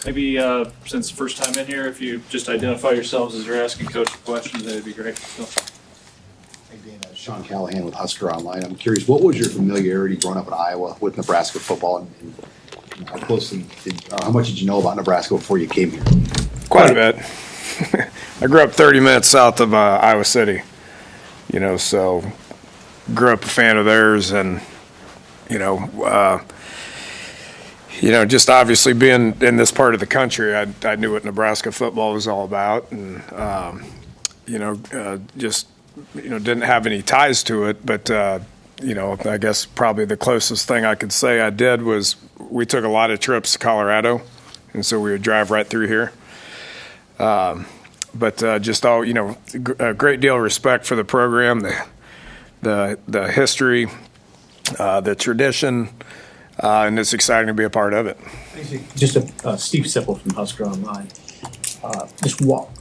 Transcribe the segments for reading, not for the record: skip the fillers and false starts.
Maybe since first time in here, if you just identify yourselves as you're asking Coach questions, that'd be great. So. Hey, Dan, Sean Callahan with Husker Online. I'm curious, what was your familiarity growing up in Iowa with Nebraska football, and how closely how much did you know about Nebraska before you came here? Quite a bit. I grew up 30 minutes south of Iowa City, so grew up a fan of theirs, and just obviously being in this part of the country, I knew what Nebraska football was all about, and didn't have any ties to it, but I guess probably the closest thing I could say I did was we took a lot of trips to Colorado, and so we would drive right through here. But just all, a great deal of respect for the program, the history, the tradition, and it's exciting to be a part of it. Just Steve Sipple from Husker Online.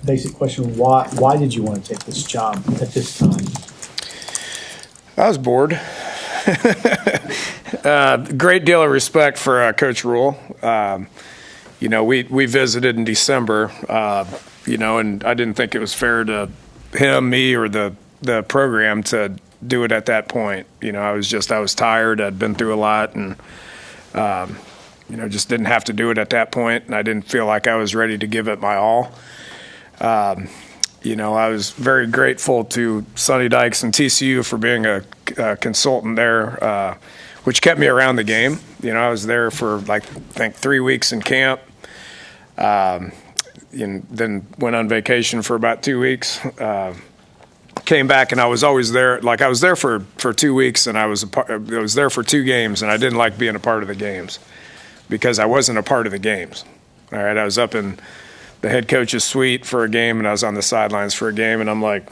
Basic question: Why did you want to take this job at this time? I was bored. Great deal of respect for Coach Rule. We visited in December, and I didn't think it was fair to him, me, or the program to do it at that point. I was tired. I'd been through a lot, and just didn't have to do it at that point, and I didn't feel like I was ready to give it my all. I was very grateful to Sonny Dykes and TCU for being a consultant there, which kept me around the game. I was there for I think 3 weeks in camp, and then went on vacation for about 2 weeks. Came back, and I was always there. I was there for 2 weeks, and I was there for 2 games, and I didn't like being a part of the games because I wasn't a part of the games. All right, I was up in the head coach's suite for a game, and I was on the sidelines for a game, and I'm like,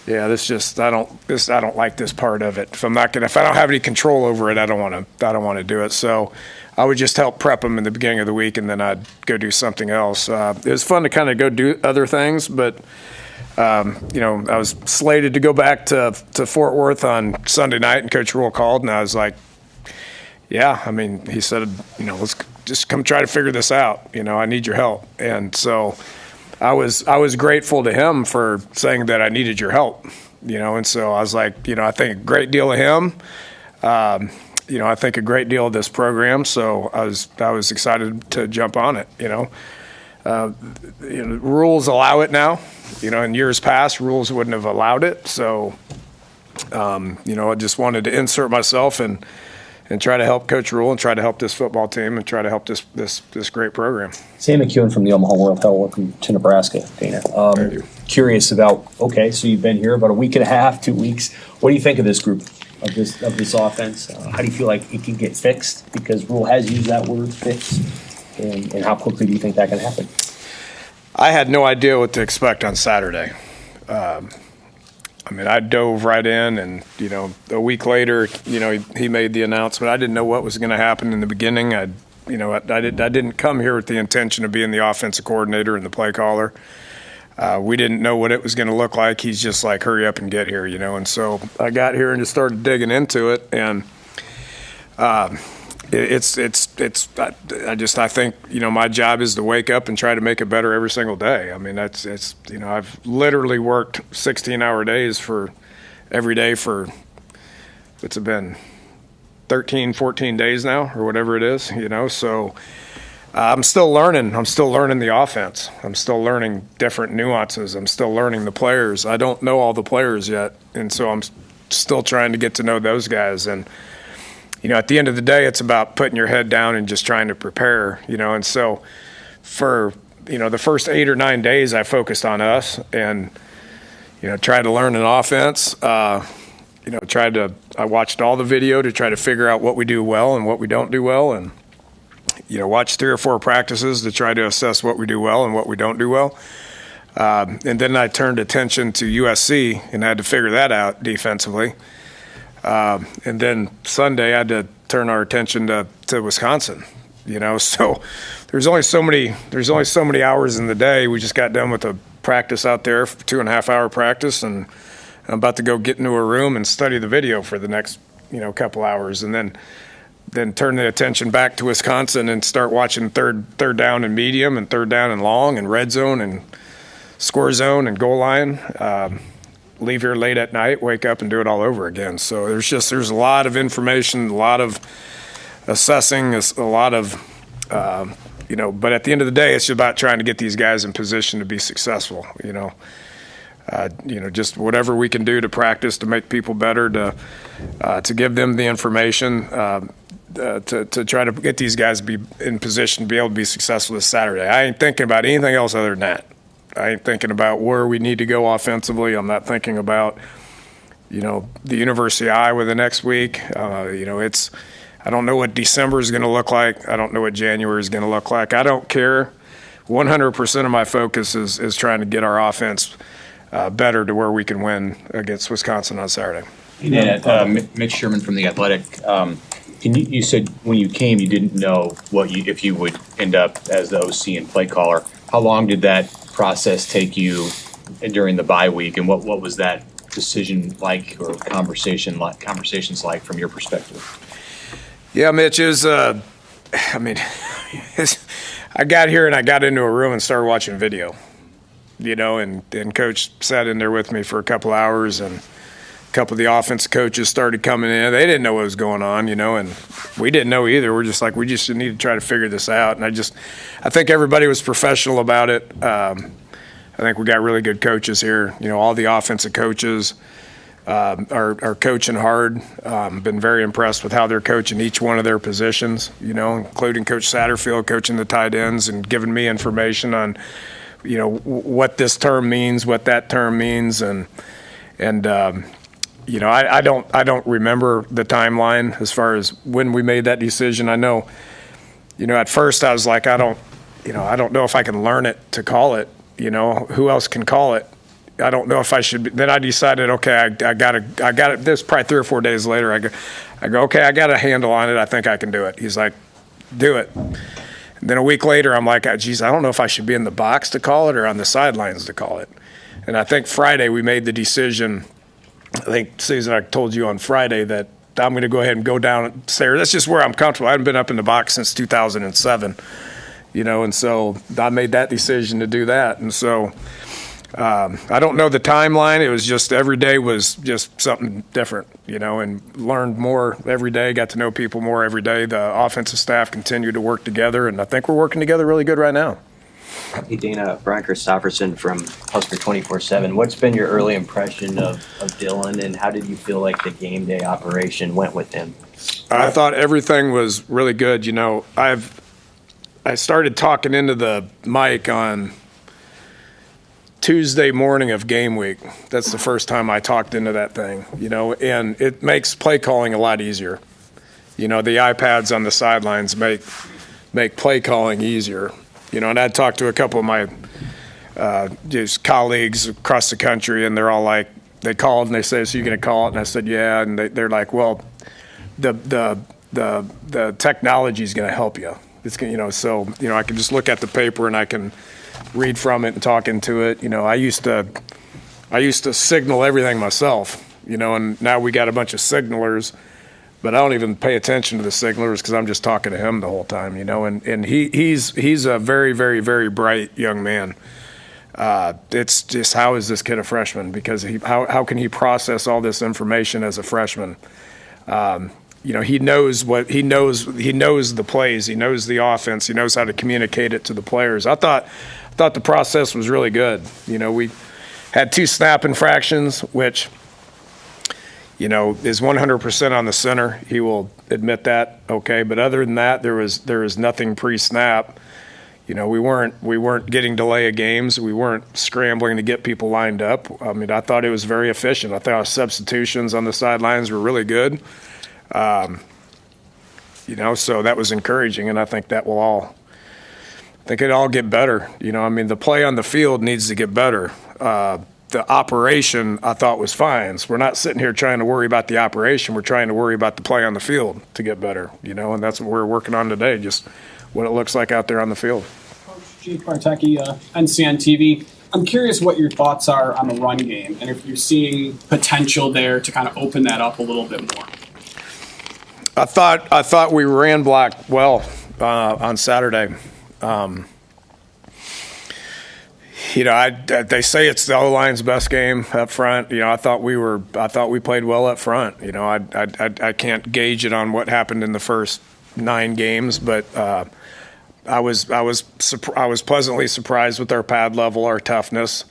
yeah, I don't like this part of it. If I don't have any control over it, I don't want to do it. So I would just help prep them in the beginning of the week, and then I'd go do something else. It was fun to kind of go do other things, but I was slated to go back to Fort Worth on Sunday night, and Coach Rule called, and I was like, yeah, he said, let's just come try to figure this out. I need your help. And so I was grateful to him for saying that I needed your help, and so I was like, I think a great deal of him. I think a great deal of this program. So I was excited to jump on it, rules allow it now. In years past, rules wouldn't have allowed it. So, I just wanted to insert myself and try to help Coach Rule and try to help this football team and try to help this great program. Sam McEwen from the Omaha World Herald. Welcome to Nebraska, Dana. Thank you. Curious about, so you've been here about a week and a half, 2 weeks. What do you think of this group, of this offense? How do you feel like it can get fixed? Because Rule has used that word, fix. And how quickly do you think that can happen? I had no idea what to expect on Saturday. I dove right in, and a week later, he made the announcement. I didn't know what was going to happen in the beginning. I didn't come here with the intention of being the offensive coordinator and the play caller. We didn't know what it was going to look like. He's just like, hurry up and get here, And so I got here and just started digging into it, and I think my job is to wake up and try to make it better every single day. I've literally worked 16-hour days for every day for it's been 13, 14 days now, or whatever it is, so I'm still learning the offense. I'm still learning different nuances. I'm still learning the players. I don't know all the players yet, and so I'm still trying to get to know those guys. And at the end of the day, it's about putting your head down and just trying to prepare, and so for, the first 8 or 9 days, I focused on us and, tried to learn an offense. I watched all the video to try to figure out what we do well and what we don't do well, and, watched 3 or 4 practices to try to assess what we do well and what we don't do well. And then I turned attention to USC and had to figure that out defensively. And then Sunday I had to turn our attention to Wisconsin, so there's only so many hours in the day. We just got done with a practice out there, 2.5-hour practice, and I'm about to go get into a room and study the video for the next, couple hours. And then then turn the attention back to Wisconsin and start watching third down and medium and third down and long and red zone and score zone and goal line. Leave here late at night, wake up and do it all over again. So there's a lot of information, a lot of assessing, a lot of, but at the end of the day, it's about trying to get these guys in position to be successful, just whatever we can do to practice to make people better, to give them the information, to try to get these guys to be in position to be able to be successful this Saturday. I ain't thinking about anything else other than that. I ain't thinking about where we need to go offensively. I'm not thinking about, the University of Iowa the next week. I don't know what December is going to look like. I don't know what January is going to look like. I don't care. 100% of my focus is trying to get our offense better to where we can win against Wisconsin on Saturday. Mitch Sherman from The Athletic. You said when you came, you didn't know if you would end up as the OC and play caller. How long did that process take you during the bye week, and what was that decision like, or conversations like from your perspective? Yeah, Mitch, I got here and I got into a room and started watching video, and Coach sat in there with me for a couple hours, and a couple of the offensive coaches started coming in. They didn't know what was going on, and we didn't know either. We're just like, we just need to try to figure this out. And I think everybody was professional about it. I think we got really good coaches here. All the offensive coaches are coaching hard. Been very impressed with how they're coaching each one of their positions, including Coach Satterfield coaching the tight ends and giving me information on, what this term means, what that term means. I don't remember the timeline as far as when we made that decision. I know, at first I was like, I don't know if I can learn it to call it, who else can call it? I don't know if I should be. Then I decided, okay, I got it. This probably 3 or 4 days later, I go, okay, I got a handle on it. I think I can do it. He's like, do it. And then a week later, I'm like, geez, I don't know if I should be in the box to call it or on the sidelines to call it. And I think Friday we made the decision. I think, Susan, I told you on Friday that I'm going to go ahead and go downstairs. That's just where I'm comfortable. I haven't been up in the box since 2007, and so I made that decision to do that. And so I don't know the timeline. It was just every day was just something different, and learned more every day, got to know people more every day. The offensive staff continued to work together, and I think we're working together really good right now. Hey, Dana, Brian Christopherson from Husker 24/7. What's been your early impression of Dylan, and how did you feel like the game day operation went with him? I thought everything was really good. I started talking into the mic on Tuesday morning of game week. That's the first time I talked into that thing, and it makes play calling a lot easier. The iPads on the sidelines make play calling easier. And I'd talked to a couple of my just colleagues across the country, and they're all like, they called and they said, "So you're going to call it?" And I said, "Yeah." And they're like, "Well, the technology is going to help you. It's going, I can just look at the paper and I can read from it and talk into it. I used to signal everything myself. And now we got a bunch of signalers." But I don't even pay attention to the signalers because I'm just talking to him the whole time, And he's a very, very, very bright young man. It's just, how is this kid a freshman? Because how can he process all this information as a freshman? He knows the plays, he knows the offense, he knows how to communicate it to the players. I thought the process was really good. We had 2 snap infractions, which is 100% on the center. He will admit that. Okay. But other than that, there was nothing pre-snap. We weren't getting delay of games. We weren't scrambling to get people lined up. I thought it was very efficient. I thought our substitutions on the sidelines were really good. So that was encouraging, and I think it'll all get better. The play on the field needs to get better. The operation, I thought, was fine. So we're not sitting here trying to worry about the operation. We're trying to worry about the play on the field to get better, and that's what we're working on today, just what it looks like out there on the field. Coach Jake Bartecki, NCN TV. I'm curious what your thoughts are on the run game, and if you're seeing potential there to kind of open that up a little bit more. I thought we ran block well on Saturday. They say it's the O-line's best game up front. I thought we played well up front. I can't gauge it on what happened in the first 9 games, but I was pleasantly surprised with our pad level, our toughness.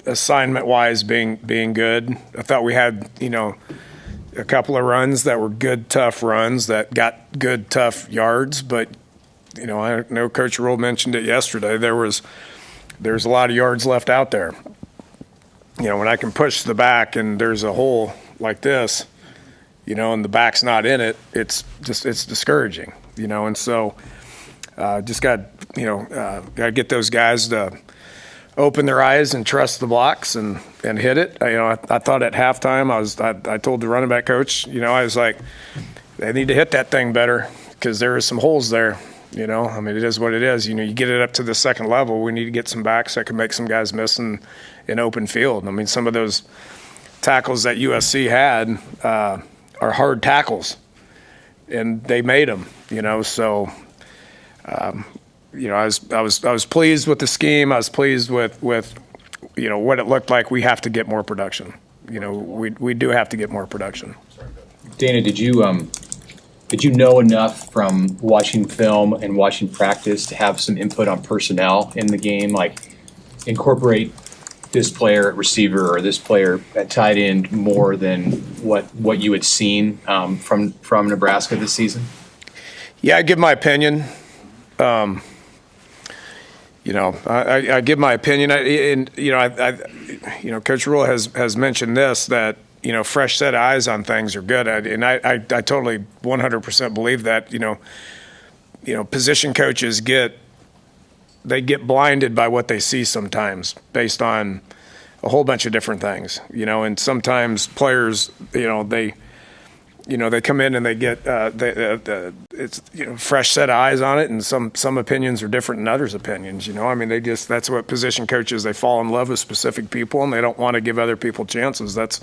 Assignment wise being good. I thought we had a couple of runs that were good, tough runs that got good, tough yards, but I know Coach Rule mentioned it yesterday. There's a lot of yards left out there. When I can push the back and there's a hole like this, and the back's not in it, it's discouraging, and so just got to get those guys to open their eyes and trust the blocks and hit it. I thought at halftime I told the running back coach, I was like, they need to hit that thing better because there are some holes there. It is what it is. You get it up to the second level. We need to get some backs that can make some guys miss in open field. Some of those tackles that USC had are hard tackles, and they made them. So I was pleased with the scheme. I was pleased with what it looked like. We have to get more production. We do have to get more production. Dana, did you know enough from watching film and watching practice to have some input on personnel in the game, like incorporate this player at receiver or this player at tight end more than what you had seen from Nebraska this season? Yeah, I give my opinion. I give my opinion. Coach Rule has mentioned this, that fresh set of eyes on things are good, and I totally 100% believe that. Position coaches get blinded by what they see sometimes, based on a whole bunch of different things. And sometimes players, they come in and they get it's fresh set of eyes on it, and some opinions are different than others' opinions. That's what position coaches, they fall in love with specific people, and they don't want to give other people chances. That's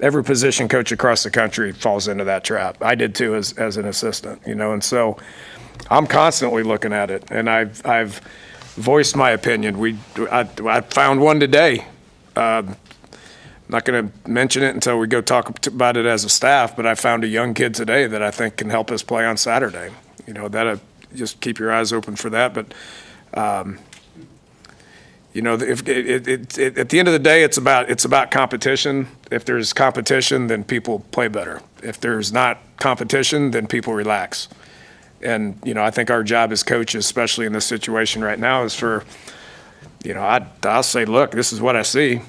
every position coach across the country falls into that trap. I did too as an assistant, and so I'm constantly looking at it, and I've voiced my opinion. I found one today. Not going to mention it until we go talk about it as a staff, but I found a young kid today that I think can help us play on Saturday. Just keep your eyes open for that. But, if at the end of the day, it's about competition. If there's competition, then people play better. If there's not competition, then people relax. And, I think our job as coaches, especially in this situation right now, is for, I'll say, look, this is what I see.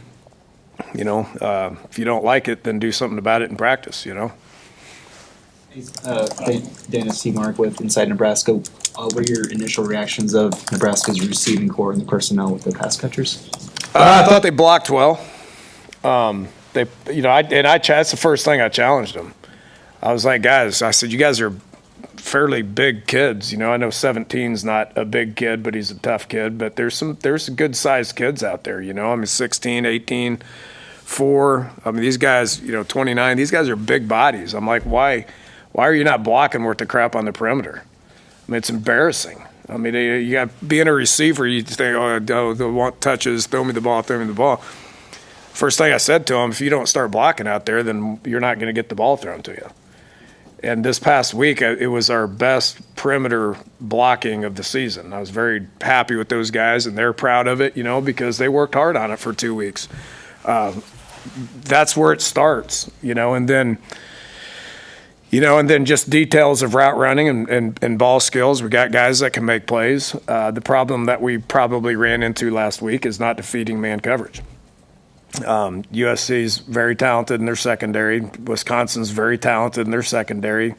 If you don't like it, then do something about it in practice, Dana Seamark with Inside Nebraska. What are your initial reactions of Nebraska's receiving core and the personnel with the pass catchers? I thought they blocked well. That's the first thing I challenged them. I was like, guys, I said, you guys are fairly big kids. I know 17's not a big kid, but he's a tough kid. But there's some good sized kids out there. 16, 18, 4. These guys, 29. These guys are big bodies. I'm like, why are you not blocking worth the crap on the perimeter? It's embarrassing. You got being a receiver, you think, they want touches, throw me the ball. First thing I said to him, if you don't start blocking out there, then you're not going to get the ball thrown to you. And this past week, it was our best perimeter blocking of the season. I was very happy with those guys, and they're proud of it, because they worked hard on it for 2 weeks. That's where it starts, and then just details of route running and ball skills. We got guys that can make plays. The problem that we probably ran into last week is not defeating man coverage. USC's very talented in their secondary. Wisconsin's very talented in their secondary.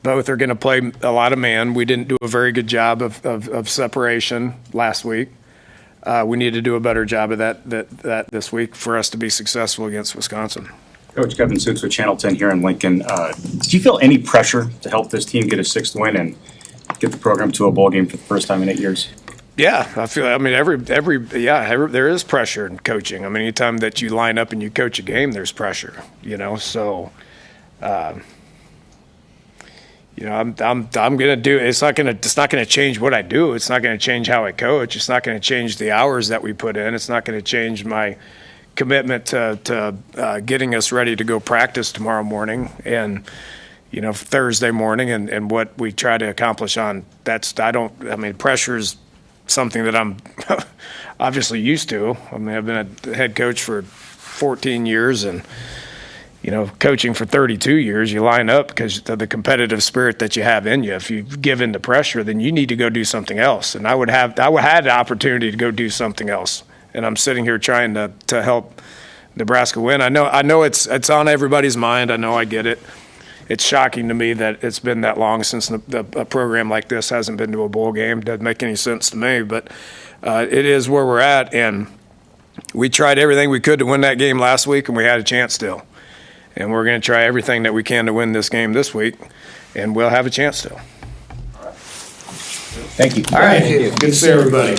Both are going to play a lot of man. We didn't do a very good job of separation last week. We need to do a better job of that this week for us to be successful against Wisconsin. Coach Kevin Six with Channel 10 here in Lincoln. Did you feel any pressure to help this team get a 6th win and get the program to a bowl game for the first time in 8 years? Yeah, I feel. There is pressure in coaching. Anytime that you line up and you coach a game, there's pressure. So, You know, I'm gonna do. It's not gonna change what I do. It's not gonna change how I coach. It's not gonna change the hours that we put in. It's not gonna change my commitment to getting us ready to go practice tomorrow morning and, you know, Thursday morning and what we try to accomplish on. Pressure is something that I'm obviously used to. I mean, I've been a head coach for 14 years and, you know, coaching for 32 years. You line up because of the competitive spirit that you have in you. If you give in to pressure, then you need to go do something else. And I had the opportunity to go do something else. And I'm sitting here trying to help Nebraska win. I know it's on everybody's mind. I know I get it. It's shocking to me that it's been that long since a program like this hasn't been to a bowl game. Doesn't make any sense to me, but it is where we're at. And we tried everything we could to win that game last week, and we had a chance still. And we're going to try everything that we can to win this game this week, and we'll have a chance still. Thank you. All right. Good to see everybody.